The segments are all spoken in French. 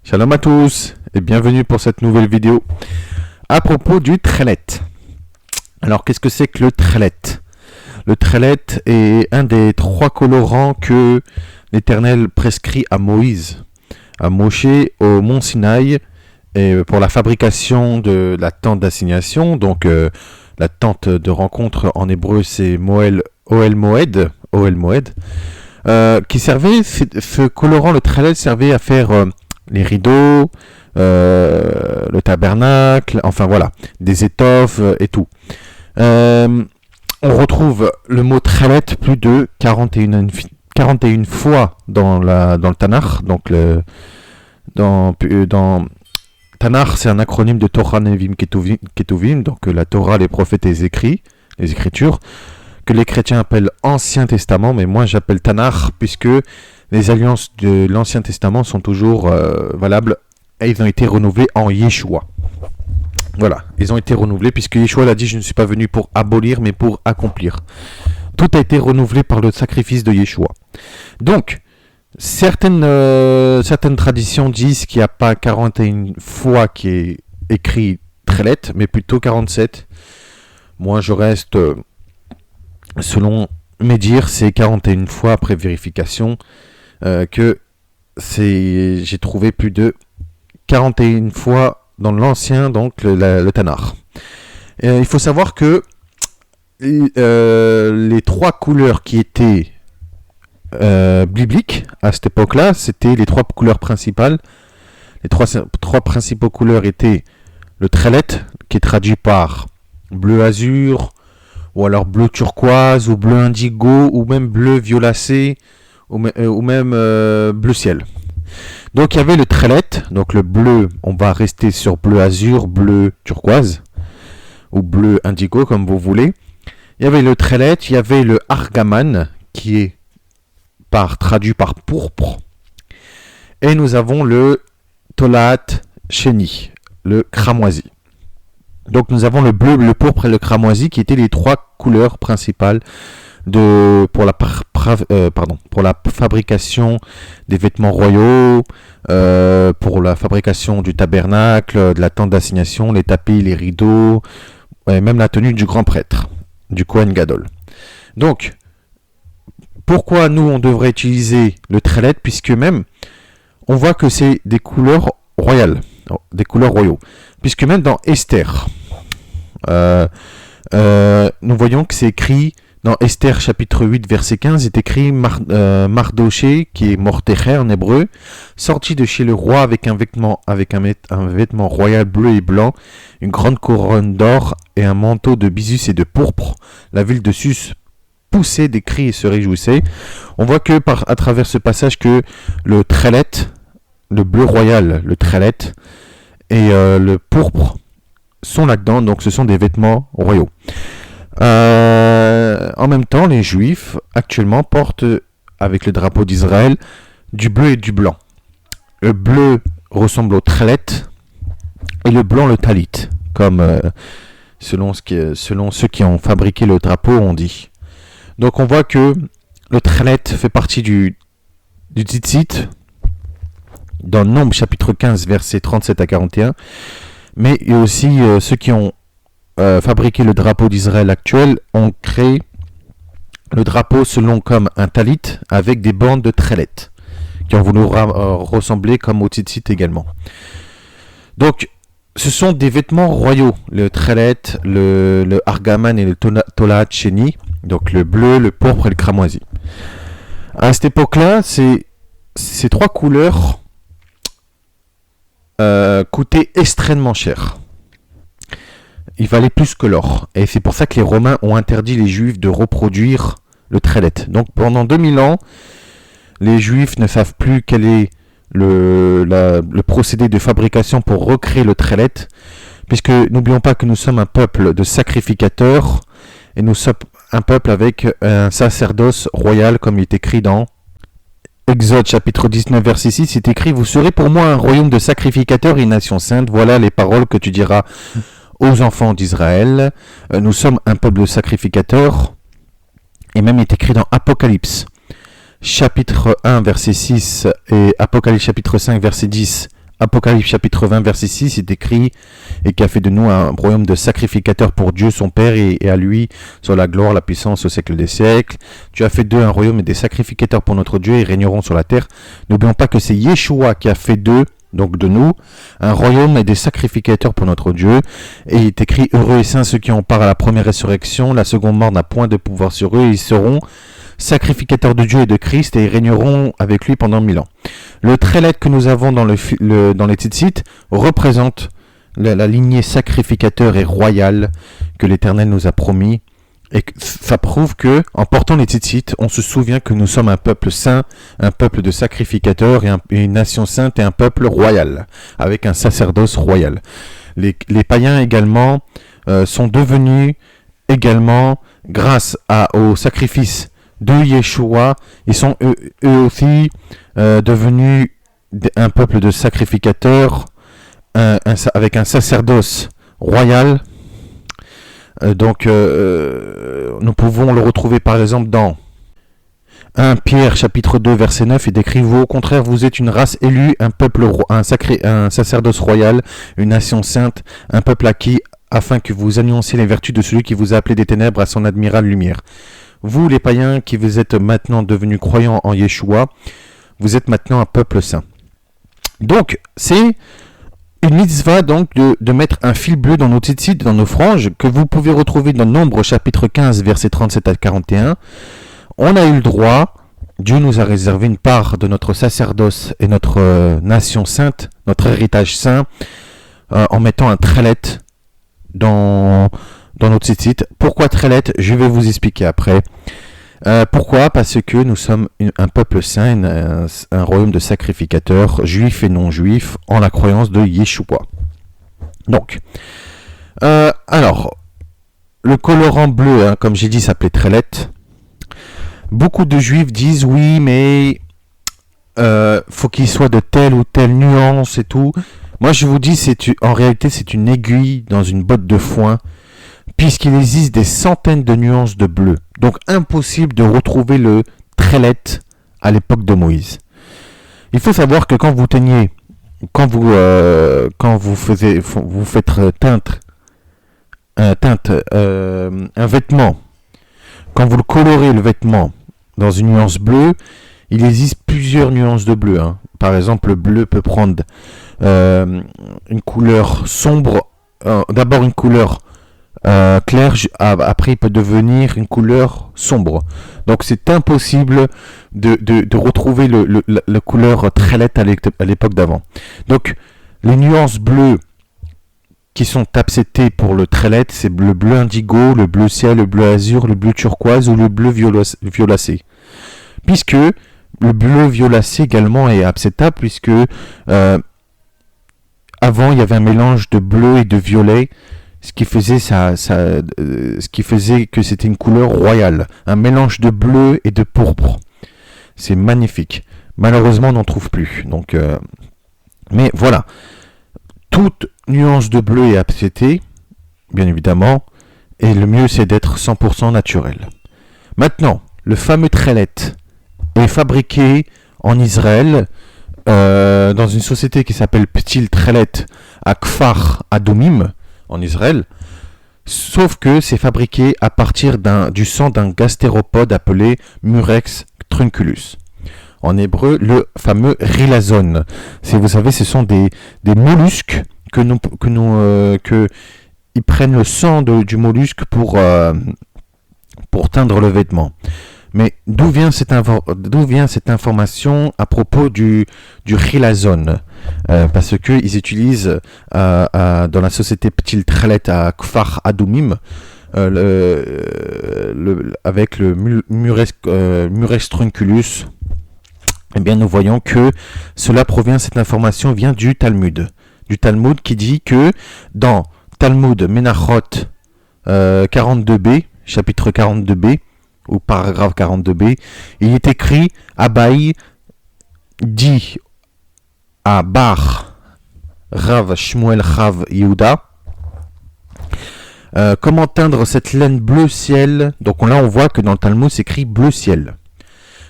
Shalom à tous et bienvenue pour cette nouvelle vidéo à propos du tchelet. Alors qu'est-ce que c'est que le tchelet? Le tchelet est un des 3 colorants que l'Éternel prescrit à Moïse, à Moshe au mont Sinaï, et pour la fabrication de la tente d'assignation. Donc la tente de rencontre en hébreu c'est Ohel Moed, qui servait, ce colorant, le tchelet, servait à faire les rideaux, le tabernacle, enfin voilà, des étoffes et tout. On retrouve le mot tchelet plus de 41 fois dans le Tanakh. Donc dans Tanakh, c'est un acronyme de Torah, Nevim, Ketuvim, donc la Torah, les prophètes et les Écritures, que les chrétiens appellent Ancien Testament, mais moi j'appelle Tanakh, puisque les alliances de l'Ancien Testament sont toujours valables, et ils ont été renouvelés en Yeshua. Voilà, ils ont été renouvelés, puisque Yeshua l'a dit, je ne suis pas venu pour abolir, mais pour accomplir. Tout a été renouvelé par le sacrifice de Yeshua. Donc, certaines traditions disent qu'il n'y a pas 41 fois qui est écrit tchelet, mais plutôt 47. Moi, je reste, selon mes dires, c'est 41 fois après vérification que j'ai trouvé plus de 41 fois dans l'ancien, donc le Tanakh. Il faut savoir que les 3 couleurs qui étaient bibliques à cette époque-là, c'était les 3 couleurs principales. Les 3 principaux couleurs étaient le tchelet, qui est traduit par bleu azur, ou alors bleu turquoise, ou bleu indigo, ou même bleu violacé, ou même bleu ciel. Donc il y avait le tchelet, donc le bleu, on va rester sur bleu azur, bleu turquoise, ou bleu indigo, comme vous voulez. Il y avait le tchelet, il y avait le argaman, qui est traduit par pourpre. Et nous avons le tolat sheni, le cramoisi. Donc nous avons le bleu, le pourpre et le cramoisi qui étaient les 3 couleurs principales pour la fabrication des vêtements royaux, pour la fabrication du tabernacle, de la tente d'assignation, les tapis, les rideaux, et même la tenue du grand prêtre, du Kohen Gadol. Donc, pourquoi nous on devrait utiliser le tchelet, puisque même on voit que c'est des couleurs royales, des couleurs royaux, puisque même dans Esther, nous voyons que c'est écrit dans Esther chapitre 8 verset 15, est écrit Mardoché, qui est Mordechai en hébreu, sorti de chez le roi avec un vêtement royal bleu et blanc, une grande couronne d'or et un manteau de bisus et de pourpre. La ville de Sus poussait des cris et se réjouissait. On voit que à travers ce passage que le tchelet, le bleu royal, le tchelet et le pourpre sont là-dedans, donc ce sont des vêtements royaux. En même temps, les Juifs actuellement portent, avec le drapeau d'Israël, du bleu et du blanc. Le bleu ressemble au tchelet et le blanc le talit, comme selon ceux qui ont fabriqué le drapeau ont dit. Donc on voit que le tchelet fait partie du tzitzit dans Nombre chapitre 15 versets 37 à 41, mais il y a aussi ceux qui ont fabriqué le drapeau d'Israël actuel ont créé le drapeau selon comme un talit avec des bandes de tchelet qui ont voulu ressembler comme au tzitzit également. Donc ce sont des vêtements royaux, le tchelet, le argaman et le tolat sheni, donc le bleu, le pourpre et le cramoisi. À cette époque-là, ces 3 couleurs coûtaient extrêmement cher. Il valait plus que l'or. Et c'est pour ça que les Romains ont interdit les Juifs de reproduire le tchelet. Donc pendant 2000 ans, les Juifs ne savent plus quel est le procédé de fabrication pour recréer le tchelet, puisque n'oublions pas que nous sommes un peuple de sacrificateurs, et nous sommes un peuple avec un sacerdoce royal, comme il est écrit dans Exode chapitre 19 verset 6, c'est écrit « Vous serez pour moi un royaume de sacrificateurs et une nation sainte, voilà les paroles que tu diras aux enfants d'Israël. » Nous sommes un peuple de sacrificateurs, et même il est écrit dans Apocalypse chapitre 1 verset 6 et Apocalypse chapitre 5 verset 10 Apocalypse chapitre 20 verset 6 est écrit « Et qui a fait de nous un royaume de sacrificateurs pour Dieu son Père et à lui soit la gloire, la puissance au siècle des siècles. Tu as fait d'eux un royaume et des sacrificateurs pour notre Dieu et régneront sur la terre. » N'oublions pas que c'est Yeshua qui a fait d'eux, donc de nous, un royaume et des sacrificateurs pour notre Dieu. Et il est écrit « Heureux et saints ceux qui ont part à la première résurrection. La seconde mort n'a point de pouvoir sur eux. Ils seront sacrificateurs de Dieu et de Christ et ils régneront avec lui pendant 1000 ans. » Le trélet que nous avons dans les tzitzit représente la lignée sacrificateur et royale que l'Éternel nous a promis. Et ça prouve que, en portant les tzitzit, on se souvient que nous sommes un peuple saint, un peuple de sacrificateurs et une nation sainte et un peuple royal, avec un sacerdoce royal. Les païens également sont devenus également, grâce au sacrifice de Yeshua, ils sont eux aussi devenus un peuple de sacrificateurs avec un sacerdoce royal. Donc nous pouvons le retrouver par exemple dans 1 Pierre chapitre 2 verset 9 et décrit « Vous au contraire vous êtes une race élue, un peuple un sacerdoce royal, une nation sainte, un peuple acquis afin que vous annonciez les vertus de celui qui vous a appelé des ténèbres à son admirable lumière. » Vous les païens qui vous êtes maintenant devenus croyants en Yeshua, vous êtes maintenant un peuple saint. Donc c'est une mitzvah donc de mettre un fil bleu dans nos tzitzit, dans nos franges, que vous pouvez retrouver dans Nombre chapitre 15 versets 37 à 41. On a eu le droit, Dieu nous a réservé une part de notre sacerdoce et notre nation sainte, notre héritage saint, en mettant un trélet dans nos tzitzit. Pourquoi trélet? Je vais vous expliquer après. Pourquoi? Parce que nous sommes un peuple saint, un royaume de sacrificateurs, juifs et non juifs, en la croyance de Yeshua. Donc, alors, le colorant bleu, comme j'ai dit, s'appelait trélet. Beaucoup de juifs disent oui, mais faut qu'il soit de telle ou telle nuance et tout. Moi, je vous dis, en réalité, c'est une aiguille dans une botte de foin, puisqu'il existe des centaines de nuances de bleu. Donc impossible de retrouver le trélet à l'époque de Moïse. Il faut savoir que quand vous teignez, quand vous faites teindre un vêtement, quand vous le colorez le vêtement dans une nuance bleue, il existe plusieurs nuances de bleu. Par exemple, le bleu peut prendre une couleur sombre, d'abord une couleur clair, après il peut devenir une couleur sombre. Donc c'est impossible de retrouver la couleur trélet à l'époque d'avant. Donc les nuances bleues qui sont acceptées pour le trélet, c'est le bleu indigo, le bleu ciel, le bleu azur, le bleu turquoise ou le bleu violacé. Puisque le bleu violacé également est acceptable, puisque avant il y avait un mélange de bleu et de violet, ce qui faisait que c'était une couleur royale, un mélange de bleu et de pourpre. C'est magnifique. Malheureusement, on n'en trouve plus. Donc, mais voilà, toute nuance de bleu est acceptée, bien évidemment, et le mieux c'est d'être 100% naturel. Maintenant, le fameux trélet est fabriqué en Israël, dans une société qui s'appelle Ptil Trélet à Kfar Adumim, en Israël, sauf que c'est fabriqué à partir du sang d'un gastéropode appelé Murex trunculus. En hébreu, le fameux rilazone. Vous savez, ce sont des mollusques ils prennent le sang du mollusque pour teindre le vêtement. Mais d'où vient cette information à propos du rilazone? Parce qu'ils utilisent dans la société Ptil Trélet à Kfar Adumim avec le Murex trunculus. Eh bien, nous voyons que cette information vient du Talmud. Du Talmud qui dit que dans Talmud Menachot 42b, chapitre 42b, ou paragraphe 42b, il est écrit Abaï dit à Bar Rav Shmuel Rav Yehuda comment teindre cette laine bleu ciel. Donc là on voit que dans le Talmud c'est écrit bleu ciel.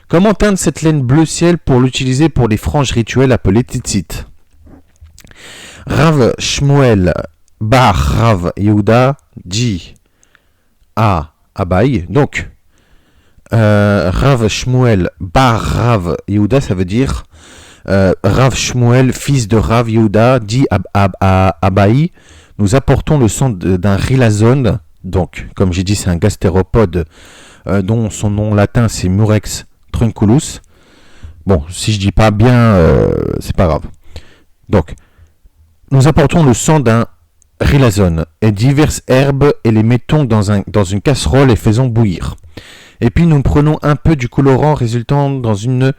Comment teindre cette laine bleu ciel pour l'utiliser pour les franges rituelles appelées tzitzit. Rav Shmuel Bar Rav Yehuda dit à Abaye. Donc, Rav Shmuel Bar Rav Yehuda, ça veut dire Rav Shmuel, fils de Rav Yehuda, dit à Abaye, nous apportons le sang d'un rilazone. Donc, comme j'ai dit, c'est un gastéropode dont son nom latin c'est Murex trunculus. Bon, si je dis pas bien, c'est pas grave. Donc, nous apportons le sang d'un rilazone et diverses herbes et les mettons dans une casserole et faisons bouillir. Et puis nous prenons un peu du colorant résultant dans une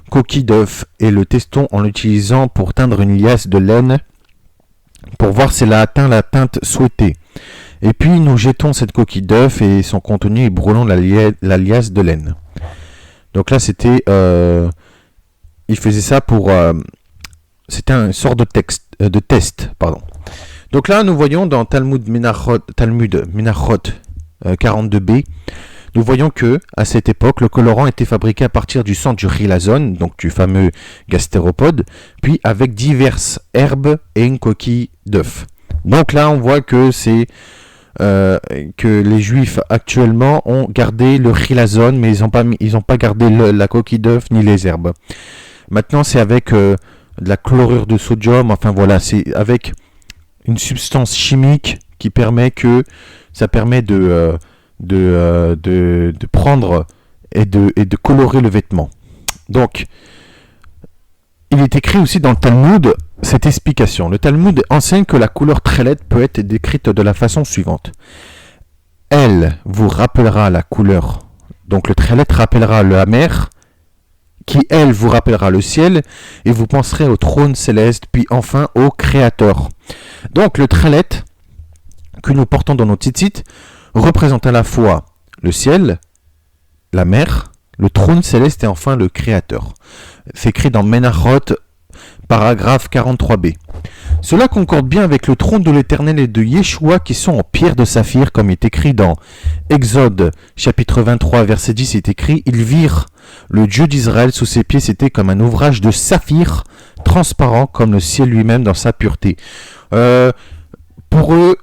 coquille d'œuf et le testons en l'utilisant pour teindre une liasse de laine pour voir si elle a atteint la teinte souhaitée. Et puis nous jetons cette coquille d'œuf et son contenu et brûlons la liasse de laine. Donc là c'était... il faisait ça pour... c'était une sorte de test. Donc là nous voyons dans Talmud Menachot 42b, nous voyons que à cette époque le colorant était fabriqué à partir du sang du rilazone, donc du fameux gastéropode, puis avec diverses herbes et une coquille d'œuf. Donc là on voit que c'est que les juifs actuellement ont gardé le rilazone, mais ils n'ont pas gardé la coquille d'œuf ni les herbes. Maintenant c'est avec de la chlorure de sodium, enfin voilà, c'est avec une substance chimique qui permet de prendre et de colorer le vêtement. Donc, il est écrit aussi dans le Talmud cette explication. Le Talmud enseigne que la couleur trélet peut être décrite de la façon suivante. Elle vous rappellera la couleur. Donc le trélet rappellera le amer, qui elle vous rappellera le ciel, et vous penserez au trône céleste, puis enfin au Créateur. Donc le trélet que nous portons dans nos tzitzit représente à la fois le ciel, la mer, le trône céleste et enfin le Créateur. C'est écrit dans Menachot, paragraphe 43b. Cela concorde bien avec le trône de l'Éternel et de Yeshua qui sont en pierre de saphir, comme il est écrit dans Exode chapitre 23 verset 10, il est écrit « Ils virent le Dieu d'Israël sous ses pieds, c'était comme un ouvrage de saphir, transparent comme le ciel lui-même dans sa pureté. » Pour eux,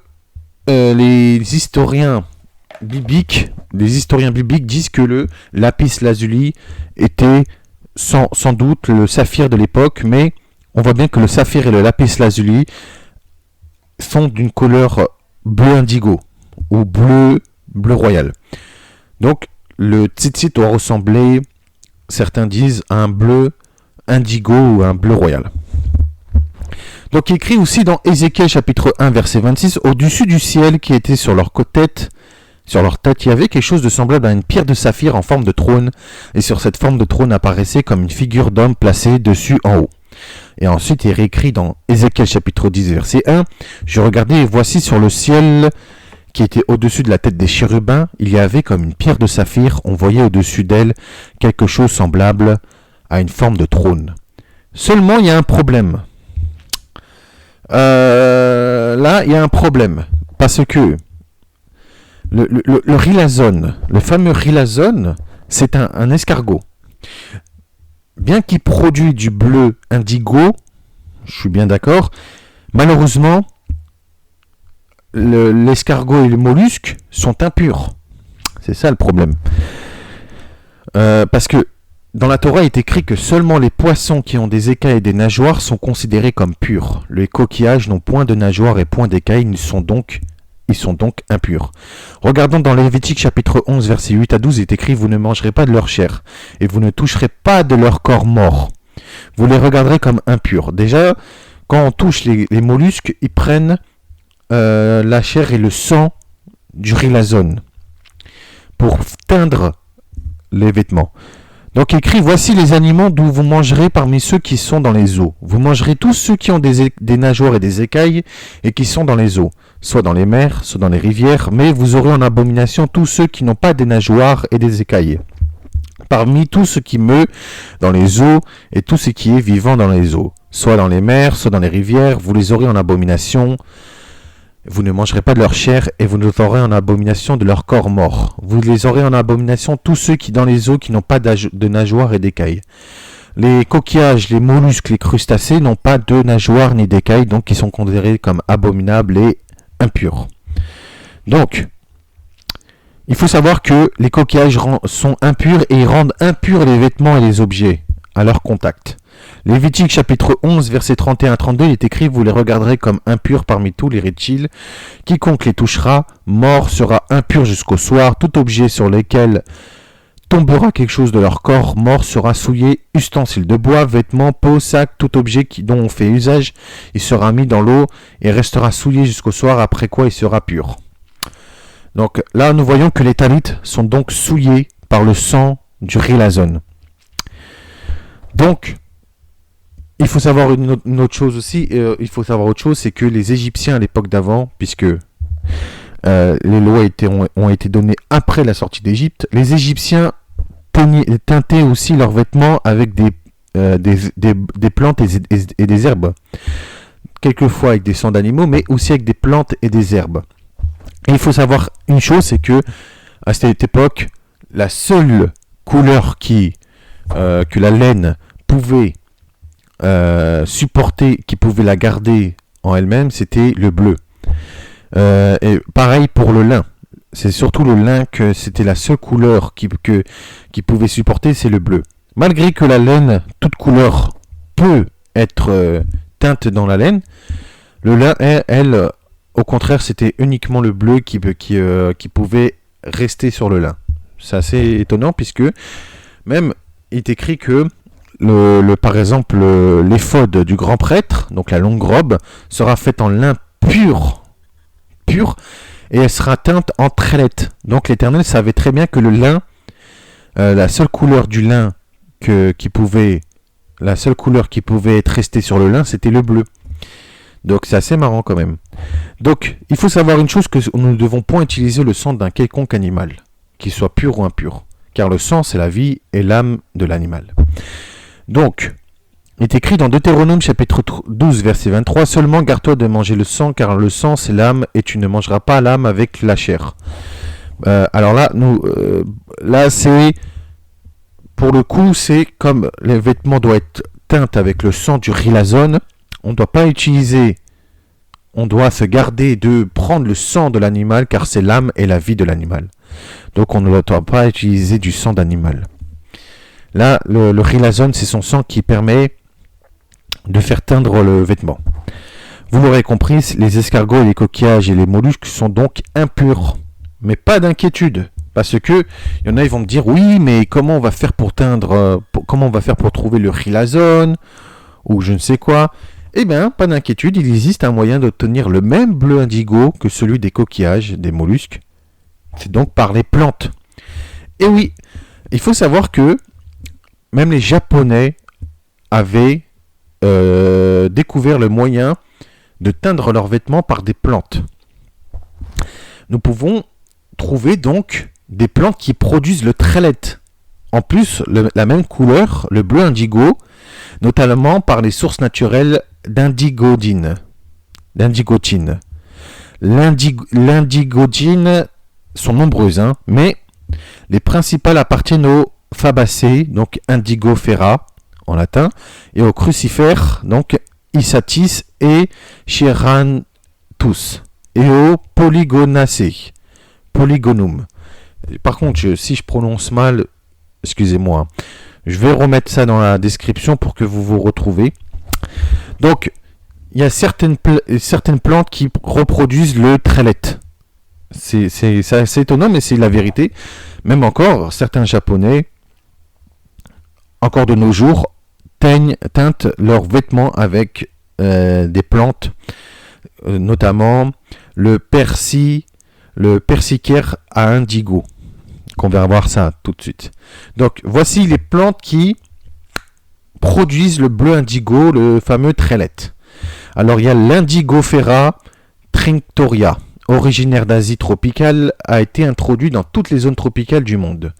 les historiens bibliques disent que le lapis lazuli était sans doute le saphir de l'époque, mais on voit bien que le saphir et le lapis lazuli sont d'une couleur bleu indigo ou bleu royal. Donc le tzitzit doit ressembler, certains disent, à un bleu indigo ou un bleu royal. Donc il écrit aussi dans Ézéchiel chapitre 1 verset 26, au-dessus du ciel qui était sur leur tête, il y avait quelque chose de semblable à une pierre de saphir en forme de trône, et sur cette forme de trône apparaissait comme une figure d'homme placée dessus en haut. Et ensuite il est réécrit dans Ézéchiel chapitre 10 verset 1, je regardais et voici sur le ciel qui était au-dessus de la tête des chérubins, il y avait comme une pierre de saphir, on voyait au-dessus d'elle quelque chose semblable à une forme de trône. Seulement il y a un problème. Là, il y a un problème, parce que le rilazone, le fameux rilazone, c'est un escargot. Bien qu'il produit du bleu indigo, je suis bien d'accord, malheureusement, l'escargot et le mollusque sont impurs. C'est ça le problème. Parce que dans la Torah, il est écrit que seulement les poissons qui ont des écailles et des nageoires sont considérés comme purs. Les coquillages n'ont point de nageoires et point d'écailles, ils sont donc impurs. Regardons dans Lévitique chapitre 11, verset 8 à 12, il est écrit « Vous ne mangerez pas de leur chair, et vous ne toucherez pas de leur corps mort. Vous les regarderez comme impurs. » Déjà, quand on touche les mollusques, ils prennent la chair et le sang du rilazone pour teindre les vêtements. Donc écrit, voici les animaux d'où vous mangerez parmi ceux qui sont dans les eaux. Vous mangerez tous ceux qui ont des nageoires et des écailles et qui sont dans les eaux, soit dans les mers, soit dans les rivières, mais vous aurez en abomination tous ceux qui n'ont pas des nageoires et des écailles. Parmi tout ce qui meut dans les eaux et tout ce qui est vivant dans les eaux, soit dans les mers, soit dans les rivières, vous les aurez en abomination. Vous ne mangerez pas de leur chair et vous les aurez en abomination de leur corps mort. Vous les aurez en abomination tous ceux qui dans les eaux qui n'ont pas de nageoires et d'écailles. Les coquillages, les mollusques, les crustacés n'ont pas de nageoires ni d'écailles, donc ils sont considérés comme abominables et impurs. Donc, il faut savoir que les coquillages sont impurs et ils rendent impurs les vêtements et les objets à leur contact. Lévitique chapitre 11 versets 31-32 il est écrit: vous les regarderez comme impurs parmi tous les reptiles. Quiconque les touchera, mort sera impur jusqu'au soir. Tout objet sur lequel tombera quelque chose de leur corps, mort sera souillé. Ustensiles de bois, vêtements, peaux, sacs, tout objet dont on fait usage, il sera mis dans l'eau et restera souillé jusqu'au soir, après quoi il sera pur. Donc là, nous voyons que les talites sont donc souillés par le sang du rilazone. Donc, il faut savoir une autre chose aussi. C'est que les Égyptiens à l'époque d'avant, puisque les lois ont été données après la sortie d'Égypte, les Égyptiens teintaient aussi leurs vêtements avec des plantes et des herbes. Quelquefois avec des sangs d'animaux, mais aussi avec des plantes et des herbes. Et il faut savoir une chose, c'est que à cette époque, la seule couleur que la laine pouvait supporter, qui pouvait la garder en elle-même, c'était le bleu. Et pareil pour le lin. C'est surtout le lin que c'était la seule couleur qui pouvait supporter, c'est le bleu. Malgré que la laine, toute couleur, peut être teinte dans la laine, le lin, elle, au contraire, c'était uniquement le bleu qui pouvait rester sur le lin. C'est assez étonnant puisque même il est écrit que par exemple l'éphod du grand prêtre, donc la longue robe, sera faite en lin pur, et elle sera teinte en trélette. Donc l'Éternel savait très bien que le lin, la seule couleur du lin qui pouvait être restée sur le lin, c'était le bleu. Donc c'est assez marrant quand même. Donc il faut savoir une chose, que nous ne devons point utiliser le sang d'un quelconque animal, qu'il soit pur ou impur, car le sang c'est la vie et l'âme de l'animal. Donc, il est écrit dans Deutéronome chapitre 12 verset 23: seulement garde-toi de manger le sang, car le sang c'est l'âme, et tu ne mangeras pas l'âme avec la chair. Alors là, là c'est, pour le coup, c'est comme les vêtements doivent être teints avec le sang du rilazone. On ne doit pas utiliser, on doit se garder de prendre le sang de l'animal, car c'est l'âme et la vie de l'animal. Donc on ne doit pas utiliser du sang d'animal. Là, le rilazone, c'est son sang qui permet de faire teindre le vêtement. Vous l'aurez compris, les escargots, les coquillages et les mollusques sont donc impurs. Mais pas d'inquiétude, parce que il y en a, ils vont me dire: oui, mais comment on va faire pour teindre, comment on va faire pour trouver le rilazone, ou je ne sais quoi. Eh bien, pas d'inquiétude, il existe un moyen d'obtenir le même bleu indigo que celui des coquillages, des mollusques. C'est donc par les plantes. Et oui, il faut savoir que même les Japonais avaient découvert le moyen de teindre leurs vêtements par des plantes. Nous pouvons trouver donc des plantes qui produisent le trélette. En plus, la même couleur, le bleu indigo, notamment par les sources naturelles d'indigotine. L'indigotine sont nombreuses, mais les principales appartiennent aux Fabacées, donc Indigofera en latin, et aux crucifères, donc Isatis et Chiranthus, et aux Polygonacées, Polygonum. Par contre, si je prononce mal, excusez-moi, je vais remettre ça dans la description pour que vous vous retrouvez. Donc, il y a certaines plantes qui reproduisent le trélette. C'est assez étonnant, mais c'est la vérité. Même encore, certains Japonais, encore de nos jours, teintent leurs vêtements avec des plantes, notamment le persicaire à indigo, qu'on va voir ça tout de suite. Donc, voici les plantes qui produisent le bleu indigo, le fameux trélette. Alors, il y a l'Indigofera trinctoria, originaire d'Asie tropicale, a été introduit dans toutes les zones tropicales du monde.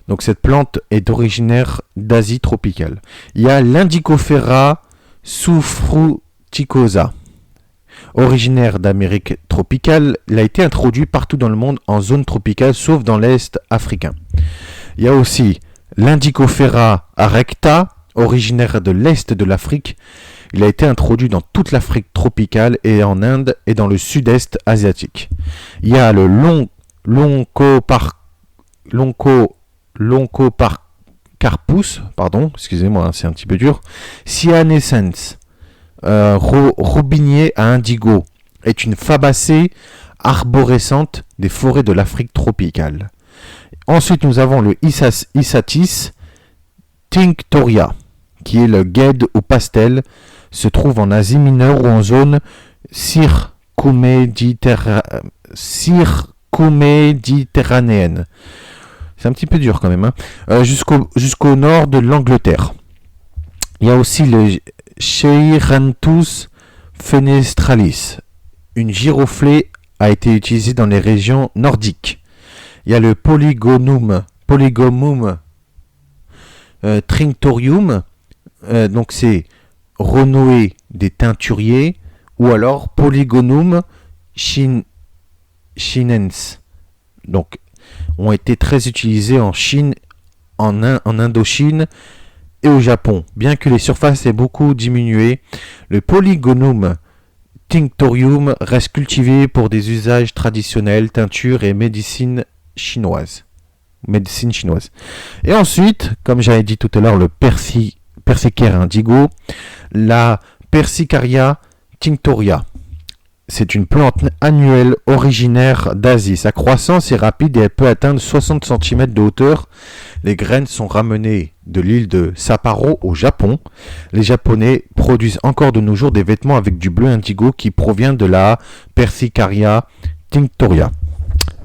Donc cette plante est originaire d'Asie tropicale. Il y a l'Indigofera subfruticosa, originaire d'Amérique tropicale. Il a été introduit partout dans le monde en zone tropicale, sauf dans l'Est africain. Il y a aussi l'Indigofera recta, Originaire de l'Est de l'Afrique, il a été introduit dans toute l'Afrique tropicale et en Inde et dans le sud-est asiatique. Il y a le Loncoparcarpus, pardon, excusez-moi, c'est un petit peu dur. Cyanescens, robinier à indigo, est une fabacée arborescente des forêts de l'Afrique tropicale. Ensuite, nous avons le Isatis tinctoria, qui est le guêde au pastel, se trouve en Asie mineure ou en zone circuméditerranéenne. C'est un petit peu dur quand même, hein. Jusqu'au nord de l'Angleterre. Il y a aussi le Cheiranthus fenestralis. Une giroflée a été utilisée dans les régions nordiques. Il y a le Polygonum trinctorium, donc c'est Renoé des teinturiers, ou alors Polygonum chinense. Donc, ont été très utilisés en Chine, en Indochine et au Japon. Bien que les surfaces aient beaucoup diminué, le Polygonum tinctorium reste cultivé pour des usages traditionnels, teinture et médecine chinoise. Et ensuite, comme j'avais dit tout à l'heure, le Persicaire indigo, la Persicaria tinctoria. C'est une plante annuelle originaire d'Asie. Sa croissance est rapide et elle peut atteindre 60 cm de hauteur. Les graines sont ramenées de l'île de Sapporo au Japon. Les Japonais produisent encore de nos jours des vêtements avec du bleu indigo qui provient de la Persicaria tinctoria.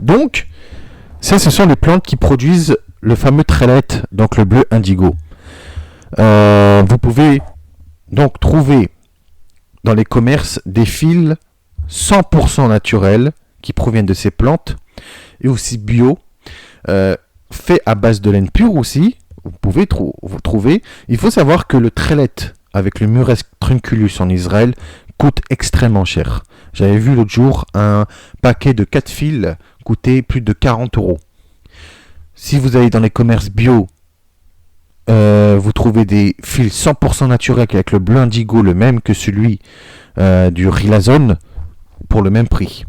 Donc, ça, ce sont les plantes qui produisent le fameux trellette, donc le bleu indigo. Vous pouvez donc trouver dans les commerces des fils 100% naturels qui proviennent de ces plantes et aussi bio, fait à base de laine pure aussi. Vous pouvez vous trouver. Il faut savoir que le trellette avec le Murex trunculus en Israël coûte extrêmement cher. J'avais vu l'autre jour un paquet de 4 fils coûter plus de 40 €. Si vous allez dans les commerces bio, vous trouvez des fils 100% naturels avec le bleu indigo, le même que celui du Rilazone, pour le même prix.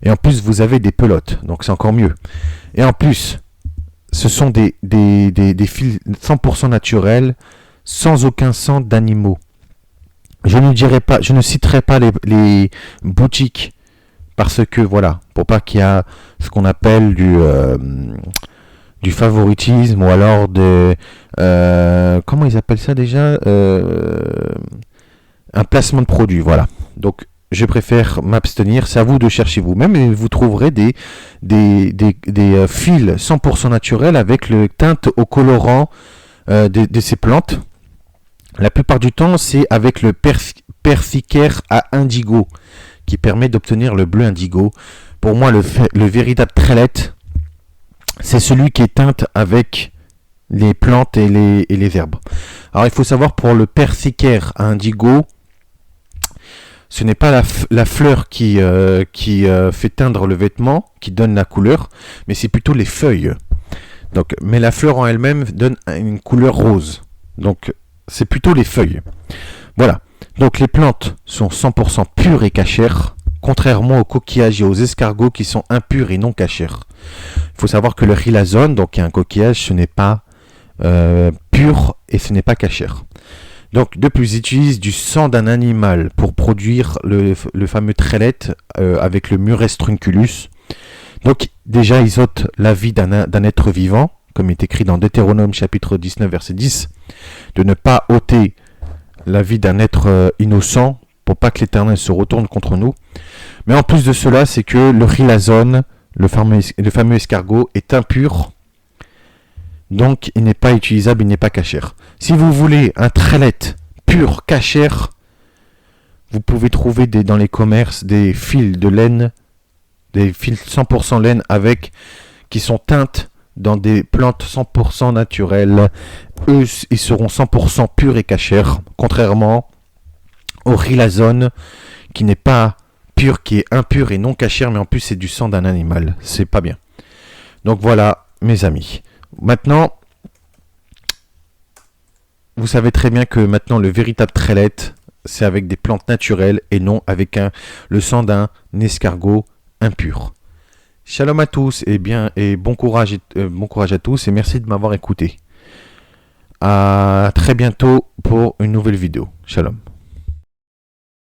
Et en plus, vous avez des pelotes, donc c'est encore mieux. Et en plus, ce sont des fils 100% naturels, sans aucun sang d'animaux. Je ne citerai pas les boutiques, parce que voilà, pour pas qu'il y ait ce qu'on appelle du favoritisme, ou alors comment ils appellent ça déjà, un placement de produit, voilà. Donc je préfère m'abstenir, c'est à vous de chercher vous-même, et vous trouverez des fils 100% naturels avec le teinte au colorant de ces plantes. La plupart du temps, c'est avec le Persicaire à indigo qui permet d'obtenir le bleu indigo. Pour moi, le véritable trellette, c'est celui qui est teinte avec les plantes et les herbes. Alors, il faut savoir, pour le Persicaire à indigo, ce n'est pas la fleur qui fait teindre le vêtement, qui donne la couleur, mais c'est plutôt les feuilles. Donc, mais la fleur en elle-même donne une couleur rose. Donc, c'est plutôt les feuilles. Voilà. Donc, les plantes sont 100% pures et cachères, contrairement aux coquillages et aux escargots qui sont impurs et non cachères. Il faut savoir que le Rilazone, donc un coquillage, ce n'est pas pur et ce n'est pas cachère. Donc, de plus, ils utilisent du sang d'un animal pour produire le fameux trellette avec le Murex trunculus. Donc, déjà, ils ôtent la vie d'un être vivant, comme est écrit dans Deutéronome chapitre 19, verset 10, de ne pas ôter la vie d'un être innocent pour pas que l'Éternel se retourne contre nous. Mais en plus de cela, c'est que le Rilazone, le fameux escargot, est impur. Donc, il n'est pas utilisable, il n'est pas cachère. Si vous voulez un trellette pur, cachère, vous pouvez trouver dans les commerces des fils de laine, des fils 100% laine qui sont teintes dans des plantes 100% naturelles. Eux, ils seront 100% purs et cachères, contrairement au Rilazone, qui n'est pas pur, qui est impur et non cachère, mais en plus c'est du sang d'un animal. C'est pas bien. Donc voilà, mes amis. Maintenant, vous savez très bien que maintenant le véritable trellette, c'est avec des plantes naturelles et non avec le sang d'un escargot impur. Shalom à tous et bon courage à tous et merci de m'avoir écouté. À très bientôt pour une nouvelle vidéo. Shalom.